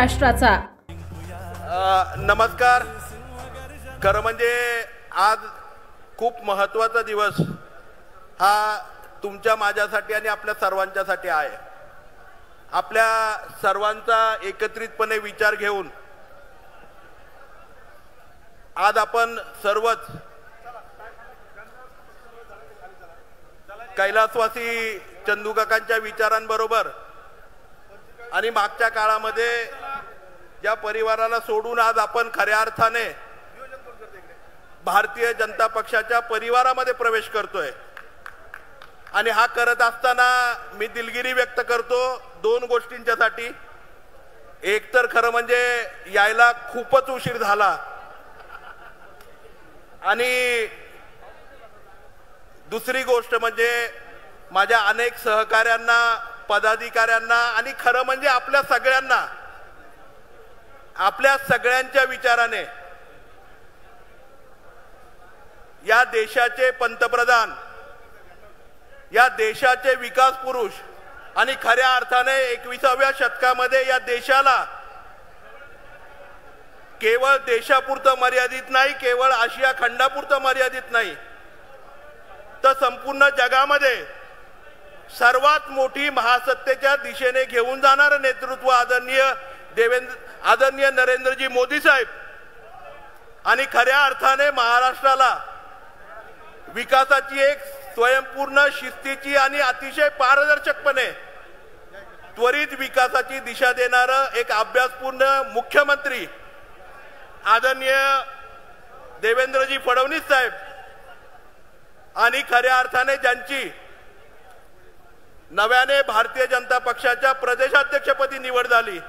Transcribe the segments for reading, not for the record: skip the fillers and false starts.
महाराष्ट्राचा। नमस्कार। खरं म्हणजे आज खूप महत्त्वाचा दिवस हा तुमच्या माझ्यासाठी आणि आपल्या सर्वांच्यासाठी आहे। आपल्या सर्वांचा एकत्रितपणे विचार घेऊन आज आपण सर्वच कैलासवासी चंदूकाकांच्या विचारांबरोबर आणि मागच्या काळामध्ये ज्या परिवाराला सोडून आज आपण खऱ्या अर्थाने भारतीय जनता पक्षाच्या परिवारामध्ये प्रवेश करतोय। आणि हा करत असताना मी दिलगिरी व्यक्त करतो दोन गोष्टींच्यासाठी। एक तर खरं म्हणजे यायला खूपच उशीर झाला आणि दुसरी गोष्ट म्हणजे माझ्या अनेक सहकाऱ्यांना, पदाधिकाऱ्यांना आणि खरं म्हणजे आपल्या सगळ्यांच्या विचाराने या देशाचे पंतप्रधान, या देशाचे विकास पुरुष आणि खऱ्या अर्थाने 21व्या शतकामध्ये या देशाला केवळ देशापुरतं मर्यादित नाही, केवळ आशिया खंडापुरतं मर्यादित नाही, तर संपूर्ण जगामध्ये सर्वात मोठी महासत्तेच्या दिशेने घेऊन जाणारे नेतृत्व आदरणीय नरेंद्रजी मोदी साहेब आणि खऱ्या अर्थाने महाराष्ट्राला विकासाची एक स्वयंपूर्ण, शिस्तीची आणि अतिशय पारदर्शकपणे त्वरित विकासाची दिशा देणारं एक अभ्यासपूर्ण मुख्यमंत्री आदरणीय देवेंद्रजी फडणवीस साहेब आणि खऱ्या अर्थाने ज्यांची नव्याने भारतीय जनता पक्षाच्या प्रदेशाध्यक्षपदी निवड झाली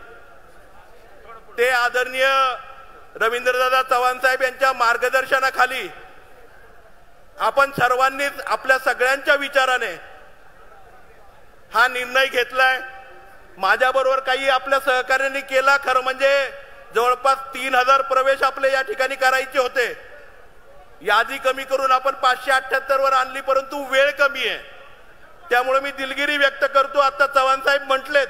ते आदरणीय रवींद्रदादा चव्हाण साहेब यांच्या मार्गदर्शनाखाली आपण सर्वांनीच आपल्या सगळ्यांच्या विचाराने हा निर्णय घेतलाय। माझ्याबरोबर काही आपल्या सहकार्यांनी केला। खरं म्हणजे जवळपास 3000 प्रवेश आपले या ठिकाणी करायचे होते। यादी कमी करून आपण 578 वर आणली, परंतु वेळ कमी आहे, त्यामुळे मी दिलगिरी व्यक्त करतो। आता चव्हाण साहेब म्हटलेत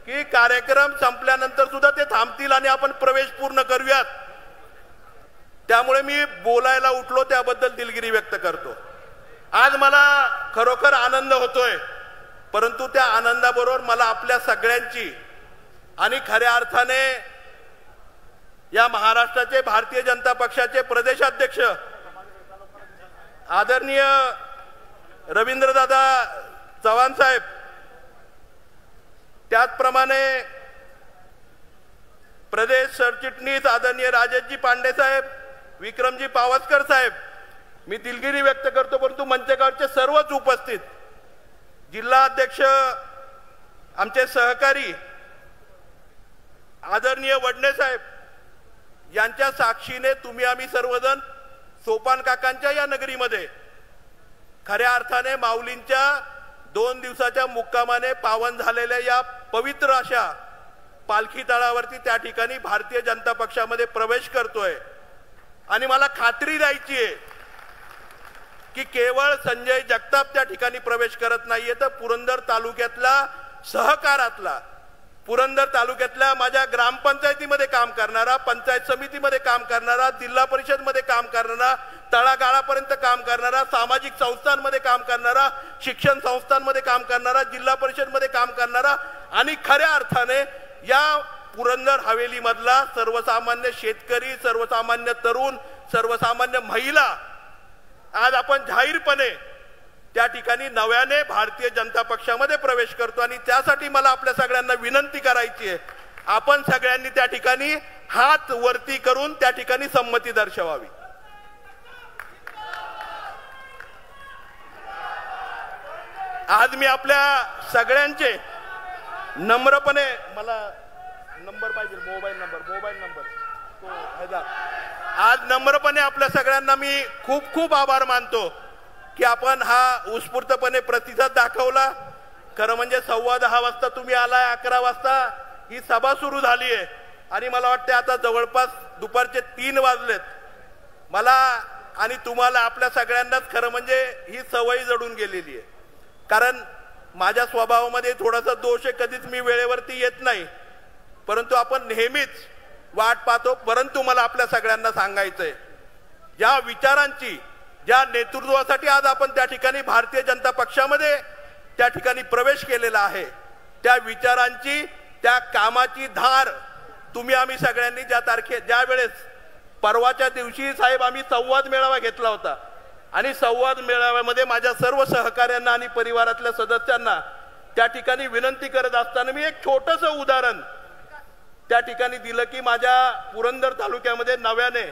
की कार्यक्रम संपल्यानंतर सुद्धा ते थांबतील आणि आपण प्रवेश पूर्ण करूयात, त्यामुळे मी बोलायला उठलो, त्याबद्दल दिलगिरी व्यक्त करतो। आज मला खरोखर आनंद होतोय, परंतु त्या आनंदाबरोबर मला आपल्या सगळ्यांची आणि खऱ्या अर्थाने या महाराष्ट्राचे भारतीय जनता पक्षाचे प्रदेशाध्यक्ष आदरणीय रवींद्रदादा चव्हाण साहेब, त्याचप्रमाणे प्रदेश सरचिटणीस आदरणीय राजेशजी पांडे साहेब, विक्रमजी पावसकर साहेब, मी दिलगिरी व्यक्त करतो, परंतु मंचगावचे सर्वच उपस्थित जिल्हा अध्यक्ष, आमचे सहकारी आदरणीय वडणे साहेब यांच्या साक्षीने तुम्ही आम्ही सर्वजण सोपान काकांच्या या नगरीमध्ये खऱ्या अर्थाने माऊलींच्या 2 दिवसाच्या मुक्कामाने पावन झालेल्या या पवित्र अशा पालखी तळावरती त्या ठिकाणी भारतीय जनता पक्षामध्ये प्रवेश करतोय। आणि मला खात्री द्यायची आहे की केवळ संजय जगताप त्या ठिकाणी प्रवेश करत नाहीये, तर पुरंदर तालुक्यातला सहकारातला, पुरंदर तालुक्यातल्या माझ्या ग्रामपंचायतीमध्ये काम करणारा, पंचायत समितीमध्ये काम करणारा, जिल्हा परिषदमध्ये काम करणारा, तळागाळापर्यंत काम करणारा, सामाजिक संस्थांमध्ये काम करणारा, शिक्षण संस्थांमध्ये काम करणारा, जिल्हा परिषदमध्ये काम करणारा आणि खऱ्या अर्थाने या पुरंदर हवेली मधला सर्वसामान्य शेतकरी, सर्वसामान्य तरुण, सर्वसामान्य महिला आज आपण जाहीरपणे त्या ठिकाणी नव्याने भारतीय जनता पक्षामध्ये प्रवेश करतो। आणि त्यासाठी मला आपल्या सगळ्यांना विनंती करायची आहे, आपण सगळ्यांनी त्या ठिकाणी हात वरती करून त्या ठिकाणी संमती दर्शवावी। आज मी आपल्या सगळ्यांचे नम्रपणे, मला नंबर पाहिजे, मोबाईल नंबर तो आज नम्रपणे आपल्या सगळ्यांना मी खूप खूप आभार मानतो की आपण हा उत्स्फूर्तपणे प्रतिसाद दाखवला। खरं म्हणजे 10:15 वाजता तुम्ही आलाय, 11 वाजता ही सभा सुरू झाली आहे आणि मला वाटते आता जवळपास दुपारचे 3 वाजलेत। मला आणि तुम्हाला आपल्या सगळ्यांनाच खरं म्हणजे ही सवय जडून गेलेली आहे, कारण माझ्या स्वभावामध्ये थोडासा दोष आहे, कधीच मी वेळेवरती येत नाही। परंतु आपण नेहमीच वाट पाहतो। परंतु मला आपल्या सगळ्यांना सांगायचंय, ज्या विचारांची, ज्या नेतृत्वासाठी आज आपण त्या ठिकाणी भारतीय जनता पक्षामध्ये त्या ठिकाणी प्रवेश केलेला आहे, त्या विचारांची, त्या कामाची धार तुम्ही आम्ही सगळ्यांनी ज्या वेळेस परवाच्या दिवशी साहेब आम्ही संवाद मेळावा घेतला होता आणि संवाद मेळाव्यामध्ये माझ्या सर्व सहकाऱ्यांना आणि परिवारातल्या सदस्यांना त्या ठिकाणी विनंती करत असताना मी एक छोटंसं उदाहरण त्या ठिकाणी दिलं की माझ्या पुरंदर तालुक्यामध्ये नव्याने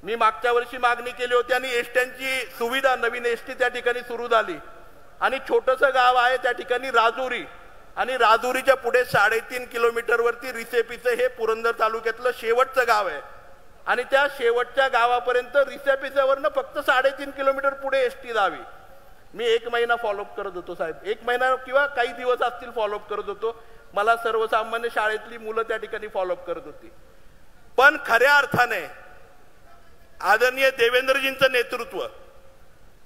मी मागच्या वर्षी मागणी केली होती आणि एसट्यांची सुविधा, नवीन एसटी त्या ठिकाणी सुरू झाली आणि छोटंसं गाव आहे त्या ठिकाणी राजुरी, आणि राजुरीच्या पुढे 3.5 किलोमीटरवरती रिसेपीचं हे पुरंदर तालुक्यातलं शेवटचं गाव आहे आणि त्या शेवटच्या गावापर्यंत रिसेपीच्यावरनं फक्त 3.5 किलोमीटर पुढे एसटी जावी। मी 1 महिना फॉलोअप करत होतो साहेब, 1 महिना किंवा काही दिवस असतील फॉलोअप करत होतो। मला सर्वसामान्य शाळेतली मुलं त्या ठिकाणी फॉलोअप करत होती। पण खऱ्या अर्थाने आदरणीय देवेंद्रजींचं नेतृत्व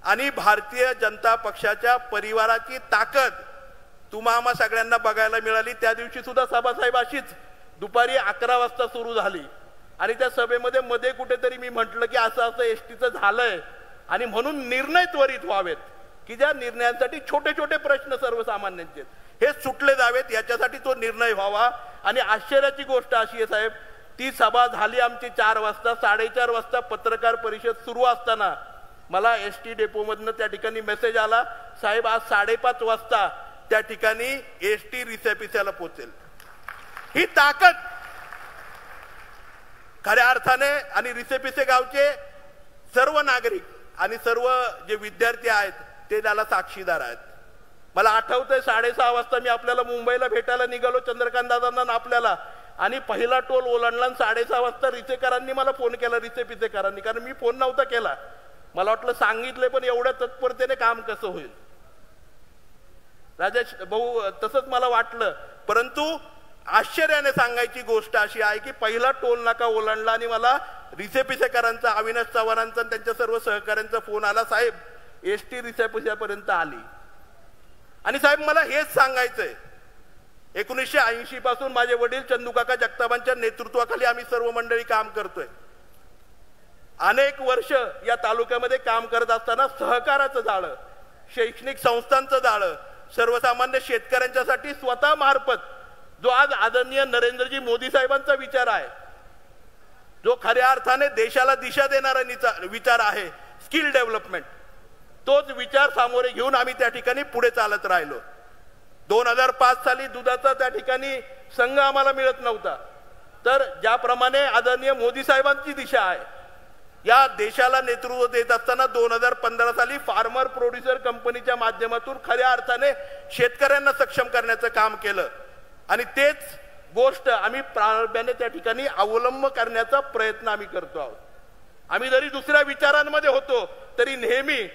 आणि भारतीय जनता पक्षाच्या परिवाराची ताकद तुम्हा आम्हा सगळ्यांना बघायला मिळाली। त्या दिवशी सुद्धा सभासाहेब अशीच दुपारी 11 वाजता सुरू झाली आणि त्या सभेमध्ये मध्ये कुठेतरी मी म्हटलं की असं असं एसटीचं झालंय आणि म्हणून निर्णय त्वरित व्हावेत की ज्या निर्णयांसाठी छोटे छोटे प्रश्न सर्वसामान्यांचे हे सुटले जावेत, याच्यासाठी तो निर्णय व्हावा। आणि आश्चर्याची गोष्ट अशी आहे साहेब, ती सभा झाली आमची 4 वाजता, 4:30 वाजता पत्रकार परिषद सुरू असताना मला एसटी डेपोमधनं त्या ठिकाणी मेसेज आला, साहेब आज 5:30 वाजता त्या ठिकाणी एसटी रिसेपीच्याला पोहोचेल। ही ताकद खऱ्या अर्थाने, आणि रिसेपीचे गावचे सर्व नागरिक आणि सर्व जे विद्यार्थी आहेत ते त्याला साक्षीदार आहेत। मला आठवतंय 6:30 वाजता मी आपल्याला मुंबईला भेटायला निघालो, चंद्रकांत दादांना आपल्याला, आणि पहिला टोल ओलांडला आणि 6:30 वाजता रिसेकरांनी मला फोन केला, रिसेपीचेकरांनी, कारण मी फोन नव्हता केला। मला वाटलं सांगितले पण एवढ्या तत्परतेने काम कसं होईल राजेश भाऊ, तसंच मला वाटलं। परंतु आश्चर्याने सांगायची गोष्ट अशी आहे की पहिला टोल नाका ओलांडला आणि मला रिसेपीचेकरांचा, अविनाश चव्हाणांचा आणि त्यांच्या सर्व सहकाऱ्यांचा फोन आला, साहेब एसटी रिसेपीच्यापर्यंत आली। आणि साहेब मला हेच सांगायचंय, 1980 पासून माझे वडील चंदूकाका जगतापांच्या नेतृत्वाखाली आम्ही सर्व मंडळी काम करतोय। अनेक वर्ष या तालुक्यामध्ये काम करत असताना सहकाराचं जाळं, शैक्षणिक संस्थांचं जाळं, सर्वसामान्य शेतकऱ्यांच्यासाठी स्वतः मार्फत जो आज आदरणीय नरेंद्रजी मोदी साहेबांचा विचार आहे, जो खऱ्या अर्थाने देशाला दिशा देणारा विचार आहे, स्किल डेव्हलपमेंट, तोच विचार सामोरे घेऊन आम्ही त्या ठिकाणी पुढे चालत राहिलो। 2005 साली दुधाचा त्या ठिकाणी संघ आम्हाला मिळत नव्हता, तर ज्याप्रमाणे आदरणीय मोदी साहेबांची दिशा आहे, या देशाला नेतृत्व देत असताना 2015 साली फार्मर प्रोड्युसर कंपनीच्या माध्यमातून खऱ्या अर्थाने शेतकऱ्यांना सक्षम करण्याचं काम केलं आणि तेच गोष्ट आम्ही प्रारंभाने त्या ठिकाणी अवलंब करण्याचा प्रयत्न आम्ही करतो आहोत। आम्ही जरी दुसऱ्या विचारांमध्ये होतो तरी नेहमी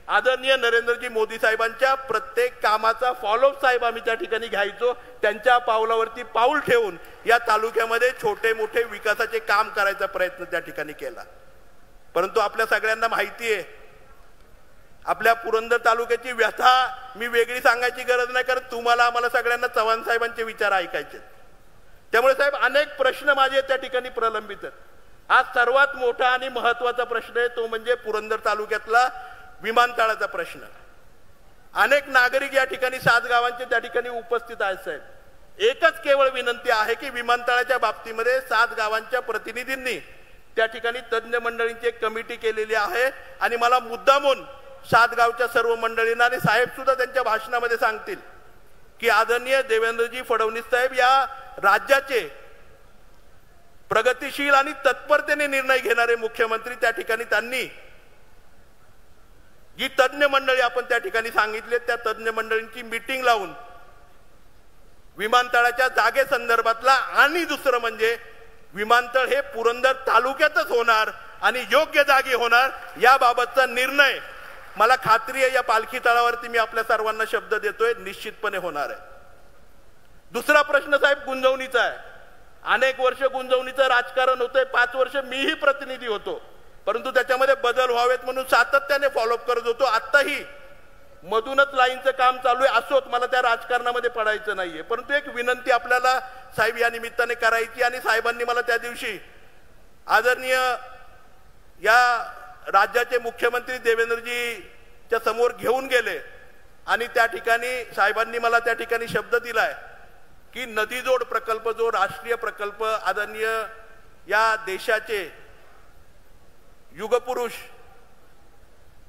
आदरणीय नरेंद्रजी मोदी साहेबांच्या प्रत्येक कामाचा फॉलोअप साहेब आम्ही त्या ठिकाणी घ्यायचो, त्यांच्या पावलावरती पाऊल ठेवून या तालुक्यामध्ये छोटे मोठे विकासाचे काम करायचा प्रयत्न त्या ठिकाणी केला। परंतु आपल्या सगळ्यांना माहिती आहे, आपल्या पुरंदर तालुक्याची व्यथा मी वेगळी सांगायची गरज नाही, कारण तुम्हाला आम्हाला सगळ्यांना चव्हाण साहेबांचे विचार ऐकायचे। त्यामुळे साहेब अनेक प्रश्न माझे त्या ठिकाणी प्रलंबित आहेत। आज सर्वात मोठा आणि महत्त्वाचा प्रश्न आहे तो म्हणजे पुरंदर तालुक्यातला विमानतळाचा प्रश्न। अनेक नागरिक या ठिकाणी 7 गावांचे त्या ठिकाणी उपस्थित आहेत साहेब। एकच केवळ विनंती आहे की विमानतळाच्या बाबतीमध्ये 7 गावांच्या प्रतिनिधींनी त्या ठिकाणी तज्ञ मंडळींची एक कमिटी केलेली आहे आणि मला मुद्दामून 7 गावच्या सर्व मंडळींना आणि साहेब सुद्धा त्यांच्या भाषणामध्ये सांगतील की आदरणीय देवेंद्रजी फडणवीस साहेब या राज्याचे प्रगतिशील आणि तत्परतेने निर्णय घेणारे मुख्यमंत्री, त्या ठिकाणी त्यांनी जी तज्ञ मंडळी आपण त्या ठिकाणी सांगितले त्या तज्ञ मंडळींची मीटिंग लावून विमानतळाच्या जागे संदर्भातला आणि दुसरं म्हणजे विमानतळ हे पुरंदर तालुक्यातच होणार आणि योग्य जागी होणार याबाबतचा निर्णय मला खात्री आहे या पालखी तळावरती मी आपल्या सर्वांना शब्द देतोय निश्चितपणे होणार आहे। दुसरा प्रश्न साहेब गुंजवणीचा आहे। अनेक वर्ष गुंजवणीचं राजकारण होतंय, 5 वर्ष मीही प्रतिनिधी होतो, परंतु त्याच्यामध्ये बदल व्हावेत म्हणून सातत्याने फॉलोअप करत होतो। आत्ताही मधूनच लाईनचं काम चालू आहे, असोत मला त्या राजकारणामध्ये पडायचं नाहीये, परंतु एक विनंती आपल्याला साहेब या निमित्ताने करायची आणि साहेबांनी मला त्या दिवशी आदरणीय या राज्याचे मुख्यमंत्री देवेंद्रजीच्या समोर घेऊन गेले आणि त्या ठिकाणी साहेबांनी मला त्या ठिकाणी शब्द दिलाय की नदीजोड प्रकल्प जो राष्ट्रीय प्रकल्प आदरणीय या देशाचे युगपुरुष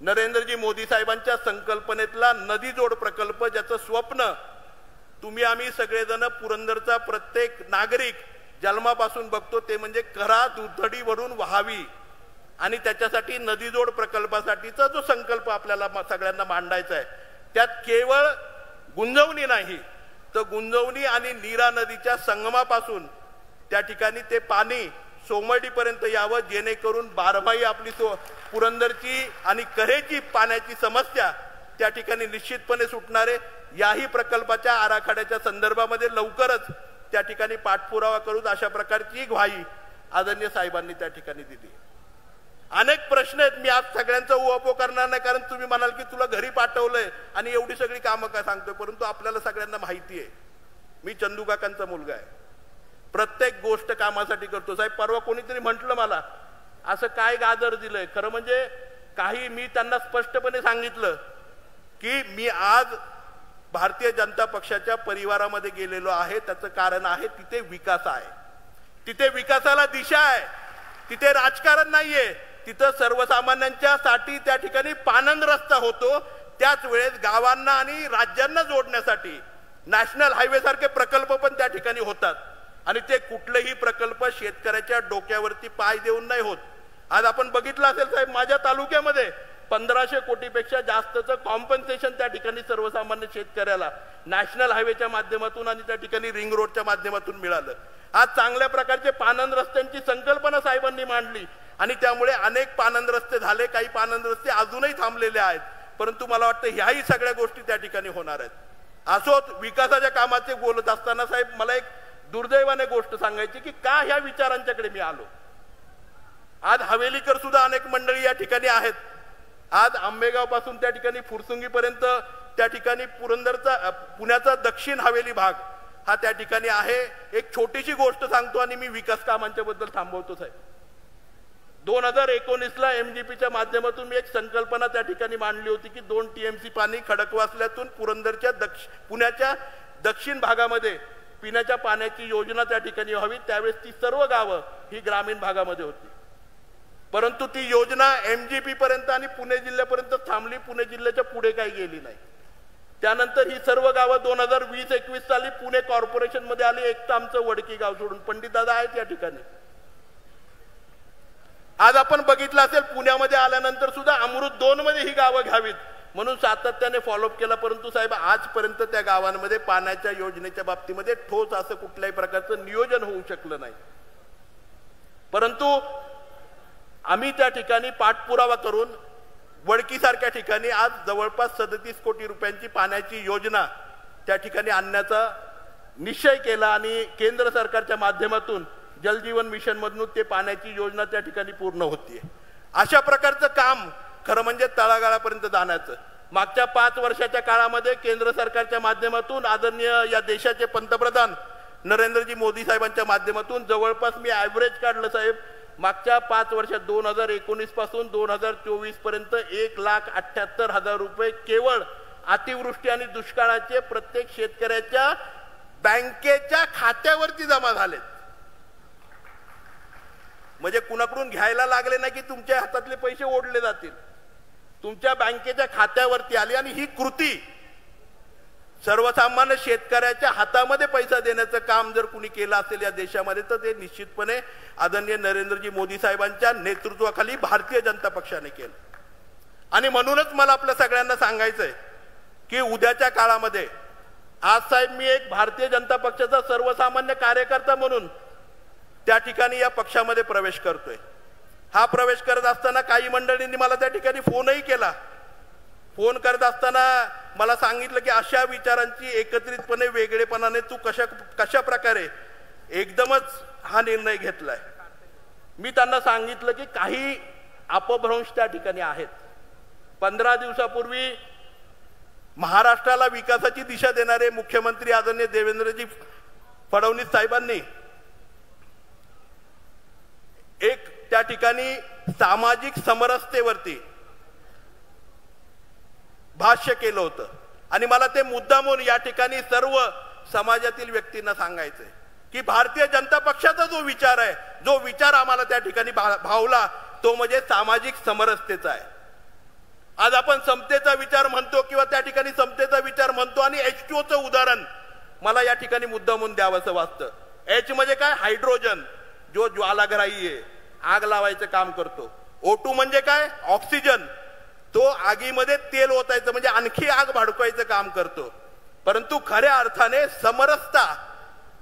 नरेंद्रजी मोदी साहेबांच्या संकल्पनेतला नदीजोड प्रकल्प ज्याचं स्वप्न तुम्ही आम्ही सगळेजण पुरंदरचा प्रत्येक नागरिक जन्मापासून बघतो ते म्हणजे करा दुधडीवरून व्हावी आणि त्याच्यासाठी नदीजोड प्रकल्पासाठीचा जो संकल्प आपल्याला सगळ्यांना मांडायचा आहे त्यात केवळ गुंजवणी नाही तर गुंजवणी आणि नीरा नदीच्या संगमापासून त्या ठिकाणी ते पाणी सोमर्डीपर्यंत यावं जेणेकरून बारमाही आपली पुरंदरची आणि कऱ्हेची पाण्याची समस्या त्या ठिकाणी निश्चितपणे सुटणारे याही प्रकल्पाच्या आराखड्याच्या संदर्भामध्ये लवकरच त्या ठिकाणी पाठपुरावा करून अशा प्रकारची ग्वाही आदरणीय साहेबांनी त्या ठिकाणी दिली। अनेक प्रश्न आहेत, मी आज सगळ्यांचा उहापोह करणार नाही कारण तुम्ही म्हणाल की तुला घरी पाठवलंय आणि एवढी सगळी कामं का सांगतोय, परंतु आपल्याला सगळ्यांना माहिती आहे मी चंदू काकांचा मुलगा आहे, प्रत्येक गोष्ट कामासाठी करतो। साहेब परवा कोणीतरी म्हटलं मला असं काय गाजर दिलंय, खरं म्हणजे काही मी त्यांना स्पष्टपणे सांगितलं की मी आज भारतीय जनता पक्षाच्या परिवारामध्ये गेलेलो आहे, त्याचं कारण आहे तिथे विकास आहे, तिथे विकासाला दिशा आहे, तिथे राजकारण नाहीये, तिथं सर्वसामान्यांच्या साठी त्या ठिकाणी पानंद रस्ता होतो, त्याच वेळेस गावांना आणि राज्यांना जोडण्यासाठी नॅशनल हायवे सारखे प्रकल्प पण त्या ठिकाणी होतात आणि ते कुठलेही प्रकल्प शेतकऱ्याच्या डोक्यावरती पाय देऊन नाही होत। आज आपण बघितलं असेल साहेब माझ्या तालुक्यामध्ये 1500 कोटीपेक्षा जास्तचं कॉम्पन्सेशन त्या ठिकाणी सर्वसामान्य शेतकऱ्याला नॅशनल हायवेच्या माध्यमातून आणि त्या ठिकाणी रिंग रोडच्या माध्यमातून मिळालं। आज चांगल्या प्रकारचे पानंद रस्त्यांची संकल्पना साहेबांनी मांडली आणि त्यामुळे अनेक पानंद रस्ते झाले, काही पानंद रस्ते अजूनही थांबलेले आहेत, परंतु मला वाटतं ह्याही सगळ्या गोष्टी त्या ठिकाणी होणार आहेत। असोच विकासाच्या कामाचे बोलत असताना साहेब मला एक दुर्दैवाने गोष्ट सांगायची की का ह्या विचारांच्याकडे मी आलो। आज हवेलीकर सुद्धा अनेक मंडळी या ठिकाणी आहेत, आज आंबेगाव पासून त्या ठिकाणी फुरसुंगी पर्यंत त्या ठिकाणी पुण्याचा दक्षिण हवेली भाग हा त्या ठिकाणी आहे। एक छोटीशी गोष्ट सांगतो आणि मी विकास कामांच्या बद्दल थांबवतो साहेब। 2019ला एमजीपीच्या माध्यमातून मी एक संकल्पना त्या ठिकाणी मांडली होती की 2 TMC पाणी खडकवासल्यातून पुण्याच्या दक्षिण भागामध्ये पिण्याच्या पाण्याची योजना त्या ठिकाणी व्हावी, त्यावेळेस ती सर्व गावं ही ग्रामीण भागामध्ये होती, परंतु ती योजना एमजीपी पर्यंत आणि पुणे जिल्ह्यापर्यंत थांबली, पुणे जिल्ह्याच्या पुढे काही गेली नाही। त्यानंतर ही सर्व गावं 2020-21 साली पुणे कॉर्पोरेशन मध्ये आली, एक तर आमचं वडकी गाव सोडून, पंडित दादा आहेत या ठिकाणी। आज आपण बघितलं असेल पुण्यामध्ये आल्यानंतर सुद्धा अमृत 2 मध्ये ही गावं घ्यावीत म्हणून सातत्याने फॉलोअप केला, परंतु साहेब आजपर्यंत त्या गावांमध्ये पाण्याच्या योजनेच्या बाबतीमध्ये ठोस असं कुठल्याही प्रकारचं नियोजन होऊ शकलं नाही। परंतु आम्ही त्या ठिकाणी पाठपुरावा करून वडकीसारख्या ठिकाणी आज जवळपास 37 कोटी रुपयांची पाण्याची योजना त्या ठिकाणी आणण्याचा निश्चय केला आणि केंद्र सरकारच्या माध्यमातून जलजीवन मिशन मधून ते पाण्याची योजना त्या ठिकाणी पूर्ण होतीये। अशा प्रकारचं काम खरं म्हणजे तळागाळापर्यंत जाण्याचं मागच्या 5 वर्षाच्या काळामध्ये केंद्र सरकारच्या माध्यमातून आदरणीय या देशाचे पंतप्रधान नरेंद्रजी मोदी साहेबांच्या माध्यमातून जवळपास मी ॲव्हरेज काढलं साहेब, मागच्या 5 वर्षात 2019 पासून 2024 पर्यंत 1,78,000 रुपये केवळ अतिवृष्टी आणि दुष्काळाचे प्रत्येक शेतकऱ्याच्या बँकेच्या खात्यावरती जमा झालेत। म्हणजे कुणाकडून घ्यायला लागले नाही की तुमच्या हातातले पैसे ओढले जातील, तुमच्या बँकेच्या खात्यावरती आली आणि ही कृती सर्वसामान्य शेतकऱ्याच्या हातामध्ये पैसा देण्याचं काम जर कुणी केलं असेल या देशामध्ये तर ते निश्चितपणे आदरणीय नरेंद्रजी मोदी साहेबांच्या नेतृत्वाखाली भारतीय जनता पक्षाने केलं। आणि म्हणूनच मला आपल्या सगळ्यांना सांगायचंय की उद्याच्या काळामध्ये आज साहेब मी एक भारतीय जनता पक्षाचा सर्वसामान्य कार्यकर्ता म्हणून त्या ठिकाणी या पक्षामध्ये प्रवेश करतोय। हा प्रवेश करत असताना काही मंडळींनी मला त्या ठिकाणी फोनही केला, फोन करत असताना मला सांगितलं की अशा विचारांची एकत्रितपणे वेगळेपणाने तू कशा प्रकारे एकदमच हा निर्णय घेतलाय। मी त्यांना सांगितलं की काही अपभ्रंश त्या ठिकाणी आहेत। 15 दिवसापूर्वी महाराष्ट्राला विकासाची दिशा देणारे मुख्यमंत्री आदरणीय देवेंद्रजी फडणवीस साहेबांनी एक त्या ठिकाणी सामाजिक समरसतेवरती भाष्य केलं होतं आणि मला ते मुद्दामून या ठिकाणी सर्व समाजातील व्यक्तींना सांगायचंय की भारतीय जनता पक्षाचा जो विचार आहे, जो विचार आम्हाला त्या ठिकाणी भावला तो म्हणजे सामाजिक समरसतेचा आहे. आज आपण समतेचा विचार म्हणतो किंवा त्या ठिकाणी समतेचा विचार म्हणतो आणि H2Oचं उदाहरण मला या ठिकाणी मुद्दामून द्यावंसं वाटतं. H म्हणजे काय? हायड्रोजन, जो ज्वालाग्राही आहे, आग लावायचं काम करतो. O2 म्हणजे काय? ऑक्सिजन, तो आगीमध्ये तेल ओतायचं म्हणजे आणखी आग भडकवायचं काम करतो. परंतु खऱ्या अर्थाने समरसता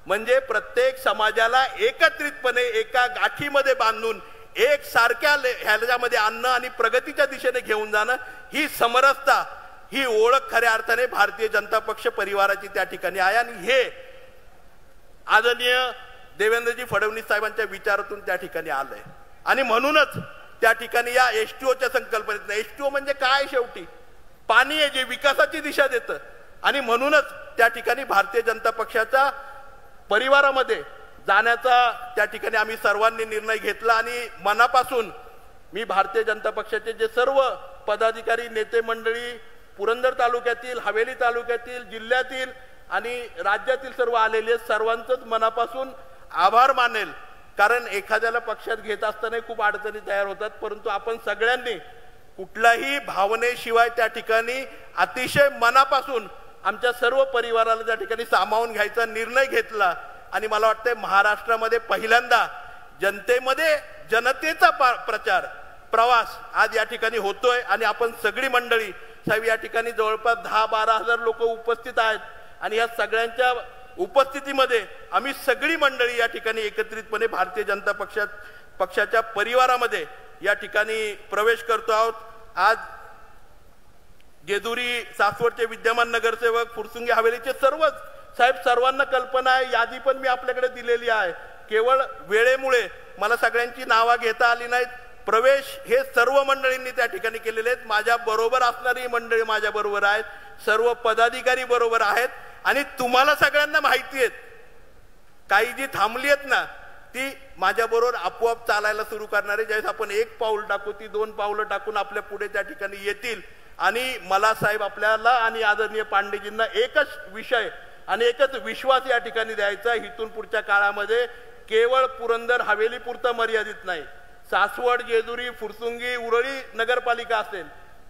म्हणजे प्रत्येक समाजाला एकत्रितपणे एका गाठीमध्ये बांधून एक सारख्या ह्याच्यामध्ये आणणं आणि प्रगतीच्या दिशेने घेऊन जाणं, ही समरसता, ही ओळख खऱ्या अर्थाने भारतीय जनता पक्ष परिवाराची त्या ठिकाणी आहे. आणि हे आदरणीय देवेंद्रजी फडणवीस साहेबांच्या विचारातून त्या ठिकाणी आलंय. आणि म्हणूनच त्या ठिकाणी या H2Oच्या संकल्पनेत, H2O म्हणजे काय? शेवटी पाणी आहे जे विकासाची दिशा देतं. आणि म्हणूनच त्या ठिकाणी भारतीय जनता पक्षाच्या परिवारामध्ये जाण्याचा त्या ठिकाणी आम्ही सर्वांनी निर्णय घेतला. आणि मनापासून मी भारतीय जनता पक्षाचे जे सर्व पदाधिकारी, नेते मंडळी, पुरंदर तालुक्यातील, हवेली तालुक्यातील, जिल्ह्यातील आणि राज्यातील सर्व आलेले सर्वांचंच मनापासून आभार मानेल. कारण एखाद्याला पक्षात घेत असताना खूप अडचणी तयार होतात, परंतु आपण सगळ्यांनी कुठल्याही भावनेशिवाय त्या ठिकाणी अतिशय मनापासून आमच्या सर्व परिवाराला त्या ठिकाणी सामावून घ्यायचा निर्णय घेतला. आणि मला वाटतंय महाराष्ट्रामध्ये पहिल्यांदा जनतेमध्ये जनतेचा प्रवास आज या ठिकाणी होतोय. आणि आपण सगळी मंडळी साहेब या ठिकाणी जवळपास 10-12 हजार लोक उपस्थित आहेत. आणि या सगळ्यांच्या उपस्थितीमध्ये आम्ही सगळी मंडळी या ठिकाणी एकत्रितपणे भारतीय जनता पक्षाच्या परिवारामध्ये या ठिकाणी प्रवेश करतो आहोत. आज जेजुरी सासवडचे विद्यमान नगरसेवक, फुरसुंगी हवेलीचे सर्वच साहेब, सर्वांना कल्पना आहे, यादी पण मी आपल्याकडे दिलेली आहे. केवळ वेळेमुळे मला सगळ्यांची नावं घेता आली नाहीत. प्रवेश हे सर्व मंडळींनी त्या ठिकाणी केलेले आहेत. माझ्या बरोबर असणारी मंडळी माझ्या बरोबर आहेत, सर्व पदाधिकारी बरोबर आहेत. आणि तुम्हाला सगळ्यांना माहिती आहेत, काही जी थांबली आहेत ना ती माझ्या बरोबर आपोआप चालायला सुरू करणारे, ज्यावेळेस आपण एक पाऊल टाकू ती 2 पावलं टाकून आपल्या पुढे त्या ठिकाणी येतील. आणि मला साहेब आपल्याला आणि आदरणीय पांडेजींना एकच विषय आणि एकच विश्वास या ठिकाणी द्यायचा, इथून पुढच्या काळामध्ये केवळ पुरंदर हवेली पुरता मर्यादित नाही, सासवड, जेजुरी, फुरसुंगी, उरळी नगरपालिका असेल,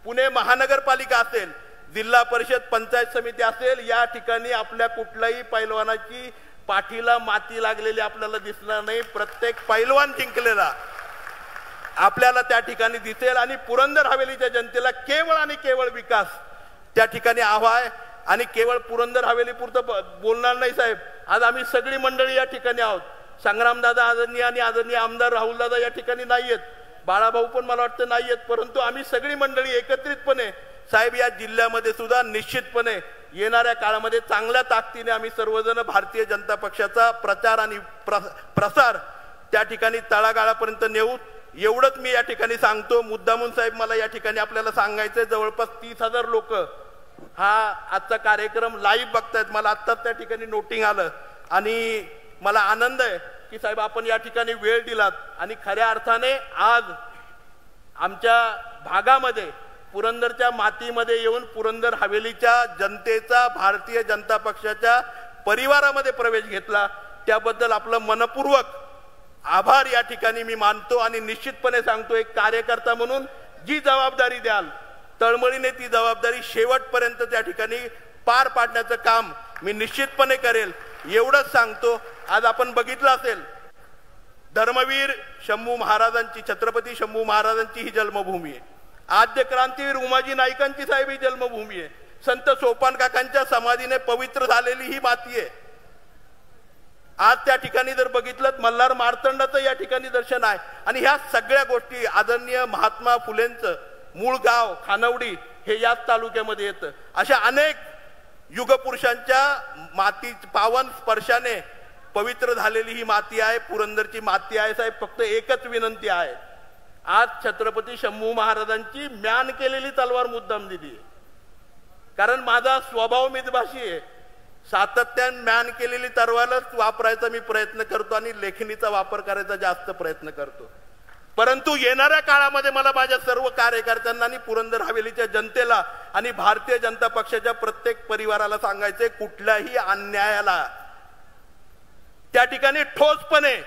पुणे महानगरपालिका असेल, जिल्हा परिषद, पंचायत समिती असेल, या ठिकाणी आपल्या कुठल्याही पैलवानाची पाठीला माती लागलेली आपल्याला दिसणार नाही. प्रत्येक पैलवान जिंकलेला आपल्याला त्या ठिकाणी दिसेल. आणि पुरंदर हवेलीच्या जनतेला केवळ आणि केवळ विकास त्या ठिकाणी हवा आहे. आणि केवळ पुरंदर हवेली पुरतं बोलणार नाही साहेब, आज आम्ही सगळी मंडळी या ठिकाणी आहोत. संग्रामदादा आदरणीय आणि आदरणीय आमदार राहुलदादा या ठिकाणी नाहीयेत, बाळाभाऊ पण मला वाटतं नाहीयेत, परंतु आम्ही सगळी मंडळी एकत्रितपणे साहेब या जिल्ह्यामध्ये सुद्धा निश्चितपणे येणाऱ्या काळामध्ये चांगल्या ताकदीने आम्ही सर्वजण भारतीय जनता पक्षाचा प्रचार आणि प्रसार त्या ठिकाणी तळागाळापर्यंत नेऊ. एवढंच मी या ठिकाणी सांगतो. मुद्दामून साहेब मला या ठिकाणी आपल्याला सांगायचंय, जवळपास 30,000 लोक हा आजचा कार्यक्रम लाईव्ह बघतायत. मला आत्ताच त्या ठिकाणी नोटिंग आलं आणि मला आनंद आहे की साहेब आपण या ठिकाणी वेळ दिलात. आणि खऱ्या अर्थाने आज आमच्या भागामध्ये पुरंदरच्या मातीमध्ये येऊन पुरंदर हवेलीच्या जनतेचा भारतीय जनता पक्षाच्या परिवारामध्ये प्रवेश घेतला, त्याबद्दल आपलं मनपूर्वक आभार या ठिकाणी मी मानतो. आणि निश्चितपणे सांगतो, एक कार्यकर्ता म्हणून जी जबाबदारी द्याल तळमळीने ती जबाबदारी शेवटपर्यंत त्या ठिकाणी पार पाडण्याचं काम मी निश्चितपणे करेल, एवढंच सांगतो. आज आपण बघितलं असेल, धर्मवीर शंभू महाराजांची, छत्रपती शंभू महाराजांची ही जन्मभूमी आहे. आद्य क्रांतीवीर उमाजी नाईकांची साहेब ही जन्मभूमी आहे. संत सोपान काकांच्या समाधीने पवित्र झालेली ही माती आहे. आज त्या ठिकाणी जर बघितलं मल्हार मार्तंडाचं या ठिकाणी दर्शन आहे. आणि ह्या सगळ्या गोष्टी आदरणीय महात्मा फुलेंचं मूळ गाव खानवडी हे याच तालुक्यामध्ये येतं. अशा अनेक युगपुरुषांच्या माती पावन स्पर्शाने पवित्र झालेली ही माती आहे, पुरंदरची माती आहे. साहेब फक्त एकच विनंती आहे, आज छत्रपती शंभू महाराजांची म्यान केलेली तलवार मुद्दाम दिली, कारण माझा स्वभाव मितभाषी आहे. सातत्याने मॅन केलेली तलवारच वापरायचा मी प्रयत्न करतो आणि लेखणीचा वापर करायचा जास्त प्रयत्न करतो. परंतु येणाऱ्या काळामध्ये मला माझ्या सर्व कार्यकर्त्यांना आणि पुरंदर हवेलीच्या जनतेला आणि भारतीय जनता पक्षाच्या प्रत्येक परिवाराला सांगायचे, कुठल्याही अन्यायाला त्या ठिकाणी ठोसपणे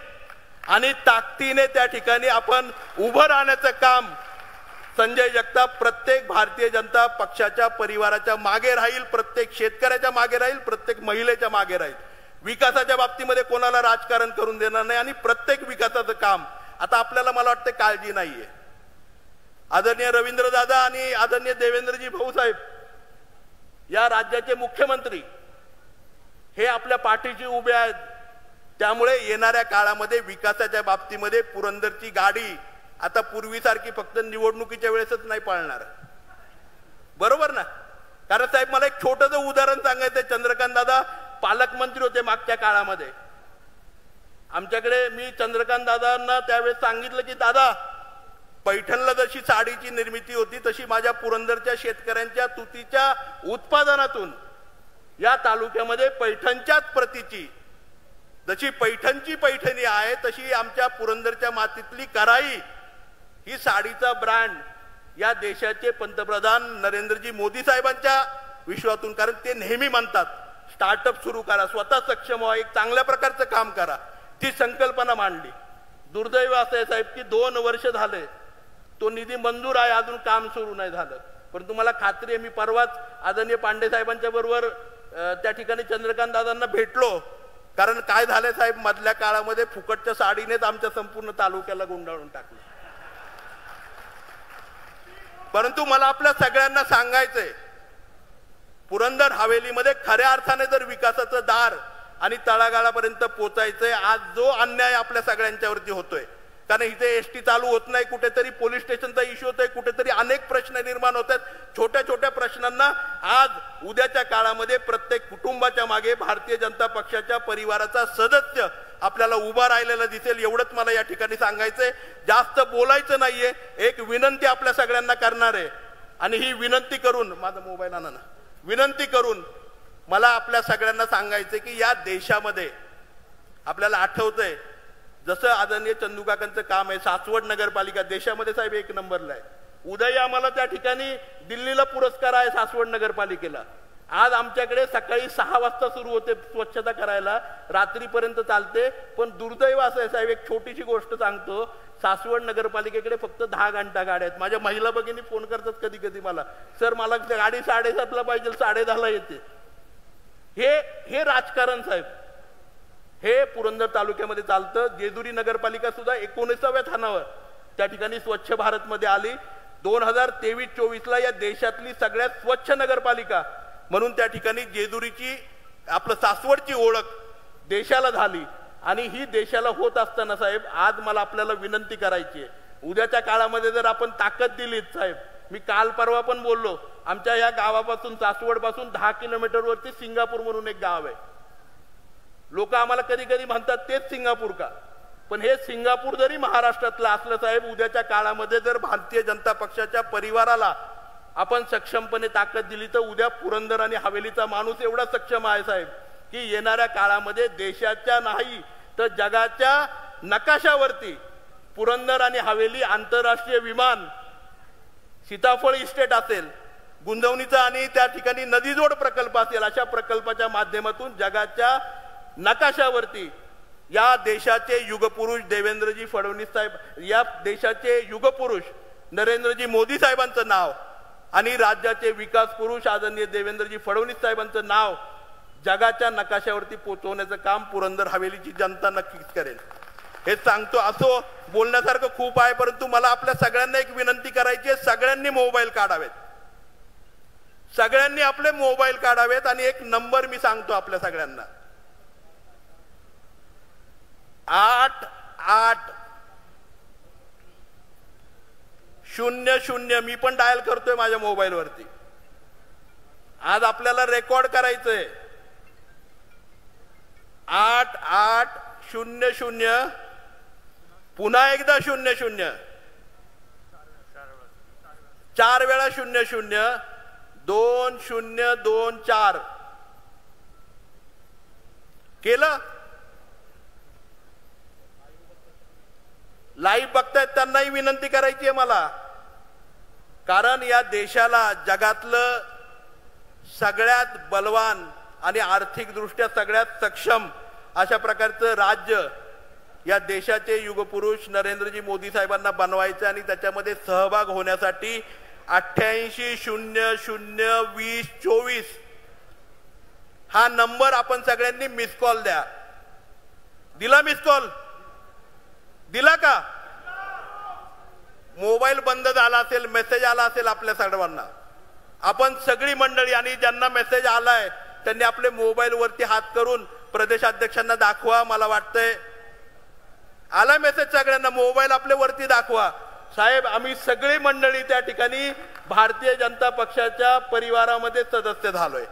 आणि ताकदीने त्या ठिकाणी आपण उभं राहण्याचं काम संजय जगताप प्रत्येक भारतीय जनता पक्षाच्या परिवाराच्या मागे राहील, प्रत्येक शेतकऱ्याच्या मागे राहील, प्रत्येक महिलेच्या मागे राहील. विकासाच्या बाबतीमध्ये कोणाला राजकारण करून देणार नाही आणि प्रत्येक विकासाचं काम आता आपल्याला मला वाटतं काळजी नाहीये. आदरणीय रवींद्रदादा आणि आदरणीय देवेंद्रजी भाऊसाहेब या राज्याचे मुख्यमंत्री हे आपल्या पाठीशी उभे आहेत. त्यामुळे येणाऱ्या काळामध्ये विकासाच्या बाबतीमध्ये पुरंदरची गाडी आता पूर्वीसारखी फक्त निवडणुकीच्या वेळेसच नाही पळणार, बरोबर ना? कारण साहेब मला एक छोटंसं उदाहरण सांगायचं. चंद्रकांत दादा पालकमंत्री होते मागच्या काळामध्ये. आमच्याकडे मी चंद्रकांत दादांना त्यावेळेस सांगितलं की दादा, पैठणला जशी साडीची निर्मिती होती तशी माझ्या पुरंदरच्या शेतकऱ्यांच्या तुतीच्या उत्पादनातून या तालुक्यामध्ये पैठणच्याच प्रतीची, जशी पैठणची पैठणी आहे तशी आमच्या पुरंदरच्या मातीतली कराई ही साडीचा ब्रँड या देशाचे पंतप्रधान नरेंद्रजी मोदी साहेबांच्या विश्वातून, कारण ते नेहमी म्हणतात स्टार्टअप सुरू करा, स्वतः सक्षम व्हा, एक चांगल्या प्रकारचं काम करा, ती संकल्पना मांडली. दुर्दैव असं आहे साहेब की 2 वर्ष झाले तो निधी मंजूर आहे, अजून काम सुरू नाही झालं. पण तुम्हाला खात्री आहे, मी परवाच आदरणीय पांडे साहेबांच्या बरोबर त्या ठिकाणी चंद्रकांत दादांना भेटलो. कारण काय झालंय साहेब, मधल्या काळामध्ये फुकटच्या साडीनेच आमच्या संपूर्ण तालुक्याला गुंडाळून टाकलं. परंतु मला आपल्या सगळ्यांना सांगायचंय, पुरंदर हवेलीमध्ये खऱ्या अर्थाने जर विकासाचं दार आणि तळागाळापर्यंत पोचायचंय, आज जो अन्याय आपल्या सगळ्यांच्यावरती होतोय, कारण इथे एसटी चालू होत नाही, कुठेतरी पोलीस स्टेशनचा इश्यू होतोय, कुठेतरी अनेक प्रश्न निर्माण होत आहेत. छोट्या छोट्या प्रश्नांना आज उद्याच्या काळामध्ये प्रत्येक कुटुंबाच्या मागे भारतीय जनता पक्षाच्या परिवाराचा सदस्य आपल्याला उभा राहिलेला दिसेल. एवढंच मला या ठिकाणी सांगायचंय. जास्त बोलायचं नाहीये, एक विनंती आपल्या सगळ्यांना करणार आहे आणि ही विनंती करून, माझा मोबाईल आणा ना, विनंती करून मला आपल्या सगळ्यांना सांगायचंय की या देशामध्ये आपल्याला आठवतंय जसं आदरणीय चंदूकाकांचं काम आहे, सासवड नगरपालिका देशामध्ये साहेब 1 नंबरला आहे. उदय आम्हाला त्या ठिकाणी दिल्लीला पुरस्कार आहे सासवड नगरपालिकेला. आज आमच्याकडे सकाळी 6 वाजता सुरू होते स्वच्छता करायला, रात्रीपर्यंत चालते. पण दुर्दैव असं आहे साहेब, एक छोटीशी गोष्ट सांगतो, सासवड नगरपालिकेकडे फक्त 10 घंटा गाड्या आहेत. माझ्या महिला भगिनी फोन करतात कधी कधी मला, सर मला गाडी 7:30ला पाहिजे, 10:30ला येते. हे राजकारण साहेब हे पुरंदर तालुक्यामध्ये चालतं. जेजुरी नगरपालिका सुद्धा 19व्या स्थानावर त्या ठिकाणी स्वच्छ भारत मध्ये आली. 2023-24ला या देशातली सगळ्यात स्वच्छ नगरपालिका म्हणून त्या ठिकाणी जेजुरीची आपलं सासवडची ओळख देशाला झाली. आणि ही देशाला होत असताना साहेब आज मला आपल्याला विनंती करायची आहे, उद्याच्या काळामध्ये जर आपण ताकद दिलीत साहेब, मी काल परवा पण बोललो, आमच्या या गावापासून सासवड पासून 10 किलोमीटरवरती सिंगापूर म्हणून एक गाव आहे. लोक आम्हाला कधी कधी म्हणतात तेच सिंगापूर का, पण हे सिंगापूर जरी महाराष्ट्रातलं असलं साहेब, उद्याच्या काळामध्ये जर भारतीय जनता पक्षाच्या परिवाराला आपण सक्षमपणे ताकद दिली तर उद्या पुरंदर आणि हवेलीचा माणूस एवढा सक्षम आहे साहेब की येणाऱ्या काळामध्ये देशाच्या नाही तर जगाच्या नकाशावरती पुरंदर आणि हवेली आंतरराष्ट्रीय विमान, सीताफळ इस्टेट असेल, गुंजवणीचा आणि त्या ठिकाणी नदीजोड प्रकल्प असेल, अशा प्रकल्पाच्या माध्यमातून जगाच्या नकाशावरती या देशाचे युगपुरुष देवेंद्रजी फडणवीस साहेब, या देशाचे युगपुरुष नरेंद्रजी मोदी साहेबांचं नाव आणि राज्याचे विकास पुरुष आदरणीय देवेंद्रजी फडणवीस साहेबांचं नाव जगाच्या नकाशावरती पोहोचवण्याचं काम पुरंदर हवेलीची जनता नक्कीच करेल. हे सांगतो. असो बोलण्यासारखं खूप आहे, परंतु मला आपल्या सगळ्यांना एक विनंती करायची आहे, सगळ्यांनी मोबाईल काढावेत, सगळ्यांनी आपले मोबाईल काढावेत आणि एक नंबर मी सांगतो आपल्या सगळ्यांना, 8800. मी पण डायल करतोय माझ्या मोबाईल वरती. आज आपल्याला रेकॉर्ड करायचंय. 8800 पुन्हा एकदा 00 4 वेळा 00 2024 केलं. लाईव्ह बघतायत त्यांनाही विनंती करायची आहे मला, कारण या देशाला जगातलं सगळ्यात बलवान आणि आर्थिकदृष्ट्या सगळ्यात सक्षम अशा प्रकारचं राज्य या देशाचे युगपुरुष नरेंद्रजी मोदी साहेबांना बनवायचं आणि त्याच्यामध्ये सहभाग होण्यासाठी 88002024 हा नंबर आपण सगळ्यांनी मिस कॉल द्या. दिला मिस कॉल? दिला का? मोबाईल बंद झाला असेल, मेसेज आला असेल आपल्या सर्वांना. आपण सगळी मंडळी आणि ज्यांना मेसेज आलाय त्यांनी आपले मोबाईल वरती हात करून प्रदेशाध्यक्षांना दाखवा. मला वाटतंय आला मेसेज सगळ्यांना, मोबाईल आपले वरती दाखवा. साहेब, आम्ही सगळी मंडळी त्या ठिकाणी भारतीय जनता पक्षाच्या परिवारामध्ये सदस्य झालोय.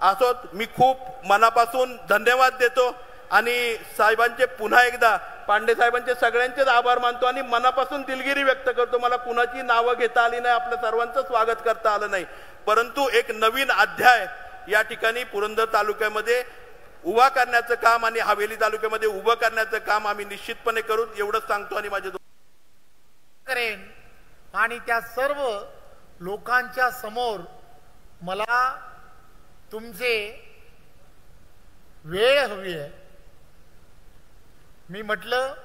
असो, मी खूप मनापासून धन्यवाद देतो आणि साहेबांचे पुन्हा एकदा, पांडे साहेबांचे सगळ्यांचेच आभार मानतो आणि मनापासून दिलगिरी व्यक्त करतो. मला कुणाची नावं घेता आली नाही, आपल्या सर्वांचं स्वागत करता आलं नाही, परंतु एक नवीन अध्याय या ठिकाणी पुरंदर तालुक्यामध्ये उभा करण्याचं काम आणि हवेली तालुक्यामध्ये उभं करण्याचं काम आम्ही निश्चितपणे करू, एवढंच सांगतो आणि माझे करेन. आणि त्या सर्व लोकांच्या समोर मला तुमचे वेळ हवी आहे. मी म्हटलं,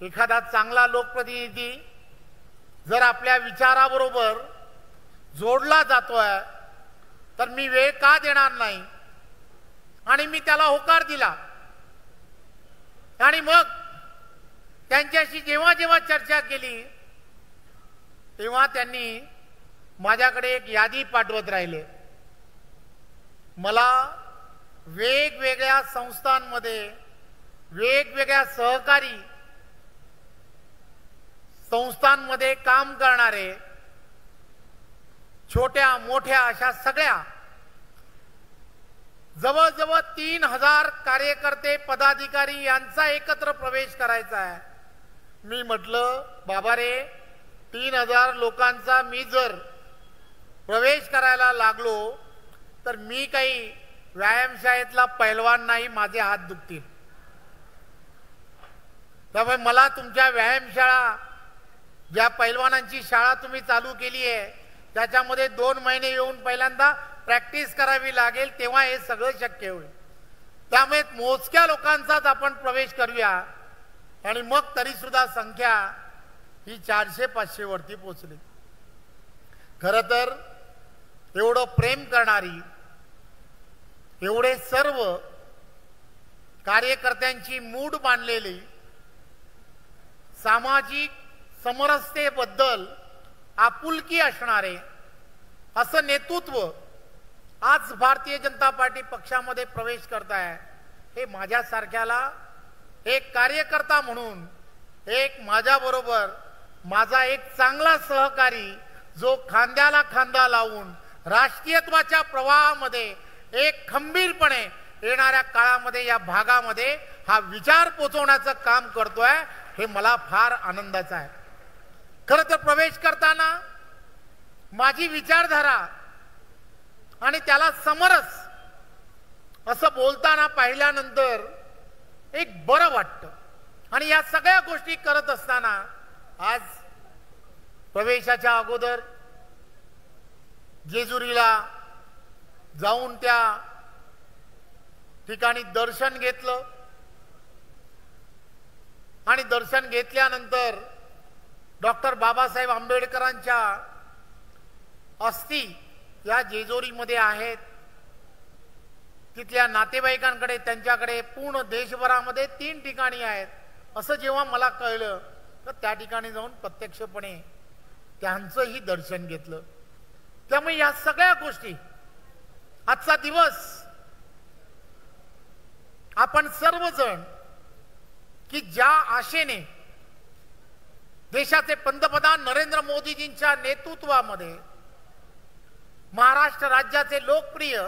एखादा चांगला लोकप्रतिनिधी जर आपल्या विचाराबरोबर जोडला जातोय तर मी वेळ का देणार नाही. आणि मी त्याला होकार दिला आणि मग त्यांच्याशी जेव्हा जेव्हा चर्चा केली तेव्हा त्यांनी माझ्याकडे एक यादी पाठवत राहिले. मला वेगवेगळ्या संस्थांमध्ये वेगवेगळ्या सहकारी संस्थांमध्ये काम करणारे छोट्या मोठ्या अशा सगळ्या जवळजवळ 3000 कार्यकर्ते पदाधिकारी यांचा एकत्र प्रवेश करायचा आहे. मी म्हटलं, बाबा रे, 3000 लोकांचा मी जर प्रवेश करायला लागलो तर मी काही व्यायामशाळेतला पैलवान नाही, माझे हात दुखतील. त्यामुळे मला तुमच्या व्यायामशाळा, ज्या पैलवानांची शाळा तुम्ही चालू केली आहे त्याच्यामध्ये 2 महिने येऊन पहिल्यांदा प्रॅक्टिस करावी लागेल, तेव्हा हे सगळं शक्य होईल. त्यामुळे मोजक्या लोकांचाच आपण प्रवेश करूया. आणि मग तरी सुद्धा संख्या ही 400-500 वरती पोहोचली. खरं तर एवढं प्रेम करणारी, एवढे सर्व कार्यकर्त्यांची मूड बांधलेली, सामाजिक समरसतेबद्दल आपुलकी असणारे असं नेतृत्व आज भारतीय जनता पार्टी पक्षामध्ये प्रवेश करताय. हे माझ्यासारख्याला एक कार्यकर्ता म्हणून, एक माझ्याबरोबर माझा एक चांगला सहकारी जो खांद्याला खांदा लावून राष्ट्रीयत्वाच्या प्रवाहामध्ये एक खंबीरपणे येणाऱ्या काळामध्ये या भागामध्ये हा विचार पोचवण्याचं काम करतोय, हे मला फार आनंदाचं आहे. खरं तर प्रवेश करताना माझी विचारधारा आणि त्याला समरस असं बोलताना पाहिल्यानंतर एक बरं वाटतं. आणि या सगळ्या गोष्टी करत असताना आज प्रवेशाच्या अगोदर जेजुरीला जाऊन त्या ठिकाणी दर्शन घेतलं आणि दर्शन घेतल्यानंतर डॉक्टर बाबासाहेब आंबेडकरांच्या अस्थी या जेजुरीमध्ये आहेत. तिथल्या नातेवाईकांकडे, त्यांच्याकडे पूर्ण देशभरामध्ये 3 ठिकाणी आहेत. असं जेव्हा मला कळलं तर त्या ठिकाणी जाऊन प्रत्यक्षपणे त्यांचंही दर्शन घेतलं. त्यामुळे या सगळ्या गोष्टी, आजचा दिवस आपण सर्वजण की ज्या आशेने देशाचे पंतप्रधान नरेंद्र मोदीजींच्या नेतृत्वामध्ये महाराष्ट्र राज्याचे लोकप्रिय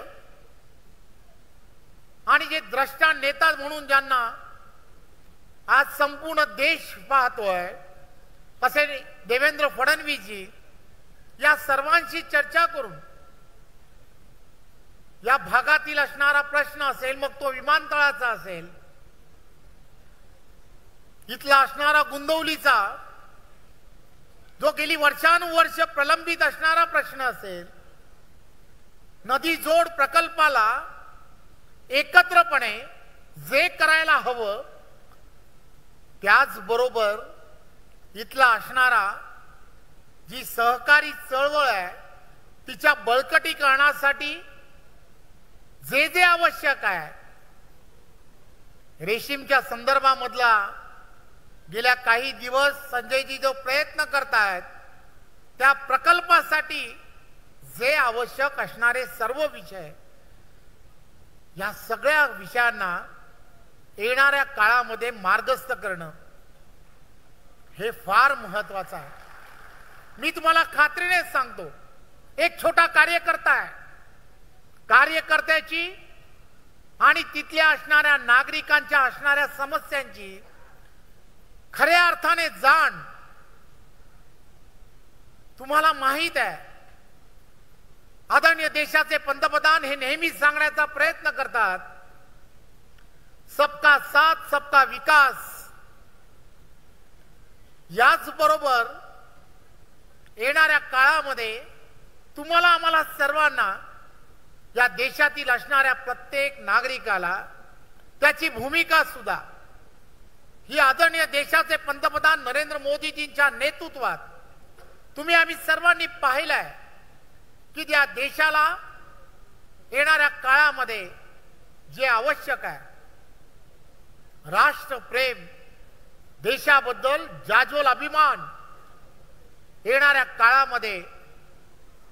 आणि जे द्रष्टा नेता म्हणून ज्यांना आज संपूर्ण देश पाहतोय असे देवेंद्र फडणवीसजी, या सर्वांशी चर्चा करून या भागातील असणारा प्रश्न असेल, मग तो विमानतळाचा असेल, इथला असणारा गुंदवलीचा जो गेली वर्षानुवर्ष प्रलंबित असणारा प्रश्न असेल, नदी जोड प्रकल्पाला एकत्रपणे जे करायला हवं त्याचबरोबर इथला असणारा जी सहकारी चळवळ आहे तिच्या बळकटीकरणासाठी जे जे आवश्यक आहे, रेशीमच्या संदर्भामधला गेल्या काही दिवस संजयजी जो प्रयत्न करतायत त्या प्रकल्पासाठी जे आवश्यक असणारे सर्व विषय, या सगळ्या विषयांना येणाऱ्या काळामध्ये मार्गस्थ करणं हे फार महत्वाचं आहे. मी तुम्हाला खात्रीने सांगतो, एक छोटा कार्यकर्ता आहे, कार्यकर्त्याची आणि तिथल्या असणाऱ्या नागरिकांच्या असणाऱ्या समस्यांची खऱ्या अर्थाने जाण तुम्हाला माहित आहे. आदरणीय देशाचे पंतप्रधान हे नेहमीच सांगण्याचा प्रयत्न करतात, सबका साथ सबका विकास. याचबरोबर येणाऱ्या काळामध्ये तुम्हाला आम्हाला सर्वांना या देशातील असणाऱ्या प्रत्येक नागरिकाला त्याची भूमिका सुद्धा ही आदरणीय देशाचे पंतप्रधान नरेंद्र मोदीजींच्या नेतृत्वात तुम्ही आम्ही सर्वांनी पाहिलंय की त्या देशाला येणाऱ्या काळामध्ये जे आवश्यक आहे, राष्ट्रप्रेम, देशाबद्दल जाज्वल अभिमान, येणाऱ्या काळामध्ये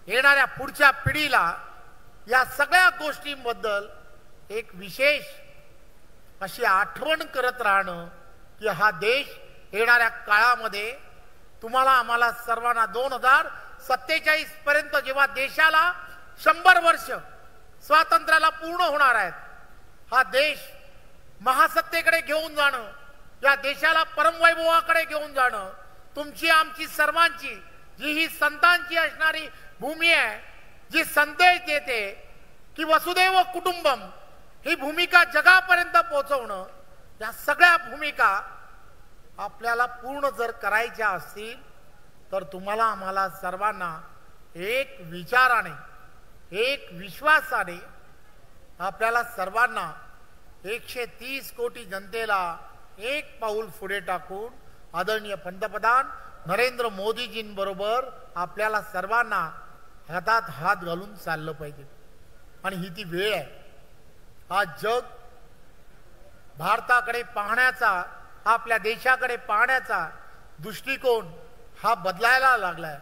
येणाऱ्या पुढच्या पिढीला या सगळ्या गोष्टींबद्दल एक विशेष अशी आठवण करत राहणं की हा देश येणाऱ्या काळामध्ये तुम्हाला आम्हाला सर्वांना 2047 पर्यंत जेव्हा देशाला 100 वर्ष स्वातंत्र्याला पूर्ण होणार आहेत, हा देश महासत्तेकडे घेऊन जाणं, या देशाला परमवैभवाकडे घेऊन जाणं, तुमची आमची सर्वांची जी ही संतांची असणारी भूमी आहे, जी संदेश देते की वसुदैव कुटुंबम ही भूमिका जगापर्यंत पोहोचवणं, या सगळ्या भूमिका आपल्याला पूर्ण जर करायच्या असतील तर तुम्हाला आम्हाला सर्वांना एक विचाराने, एक विश्वासाने आपल्याला सर्वांना 130 कोटी जनतेला एक पाऊल पुढे टाकून आदरणीय पंतप्रधान नरेंद्र मोदीजींबरोबर आपल्याला सर्वांना हातात हात घालून चाललं पाहिजे. आणि ही ती वेळ आहे. आज जग भारताकडे पाहण्याचा, आपल्या देशाकडे पाहण्याचा दृष्टिकोन हा बदलायला लागलाय.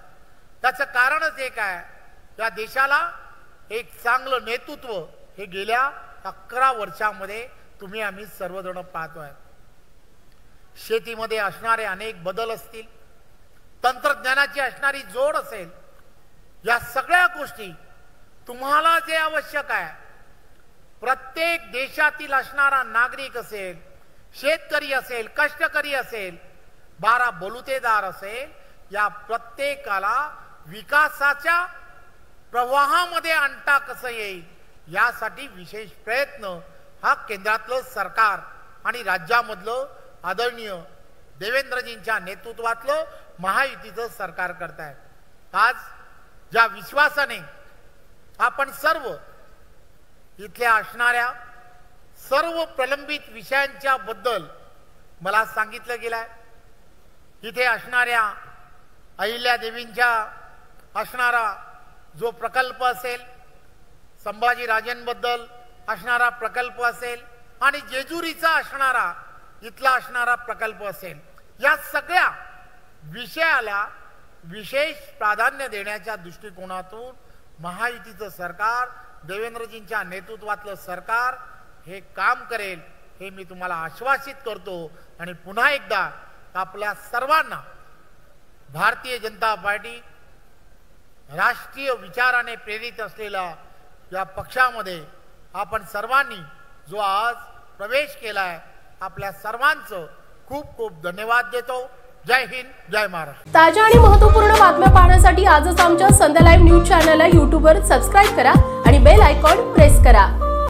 त्याचं कारणच एक आहे, या देशाला एक चांगलं नेतृत्व हे गेल्या 11 वर्षांमध्ये तुम्ही आम्ही सर्वजण पाहतोय. शेतीमध्ये असणारे अनेक बदल असतील, तंत्रज्ञानाची असणारी जोड असेल, या सगळ्या गोष्टी तुम्हाला जे आवश्यक आहे, प्रत्येक देशातील असणारा नागरिक असेल, शेतकरी असेल, कष्टकरी असेल, 12 बलुतेदार असेल, या प्रत्येकाला विकासाच्या प्रवाहामध्ये आणता कसं येईल यासाठी विशेष प्रयत्न हा केंद्रातलं सरकार आणि राज्यामधलं आदरणीय देवेंद्रजींच्या नेतृत्वातलं महायुतीचं सरकार करत आहे. आज ज्या विश्वासाने आपण सर्व इथल्या असणाऱ्या सर्व प्रलंबित विषयांच्या बद्दल मला सांगितलं गेलं आहे, इथे असणाऱ्या अहिल्यादेवींच्या असणारा जो प्रकल्प असेल, संभाजीराजेंबद्दल असणारा प्रकल्प असेल आणि जेजुरीचा असणारा इथला असणारा प्रकल्प असेल, या सगळ्या विषयाला विशेष प्राधान्य देण्याच्या दृष्टिकोनातून महायुतीचं सरकार, देवेंद्रजींच्या नेतृत्वातलं सरकार हे काम करेल हे मी तुम्हाला आश्वासित करतो. आणि पुन्हा एकदा आपल्या सर्वांना भारतीय जनता पार्टी राष्ट्रीय विचाराने प्रेरित असलेला या पक्षामध्ये आपण सर्वांनी जो आज प्रवेश केलाय, आपल्या सर्वांचं खूप खूप धन्यवाद देतो. जय हिंद, जय महाराष्ट्र. ताज्या आणि महत्त्वपूर्ण बातम्या पाहण्यासाठी आजच आमच्या संध्या लाईव्ह न्यूज चॅनलला YouTube वर सबस्क्राईब करा आणि बेल आयकॉन प्रेस करा.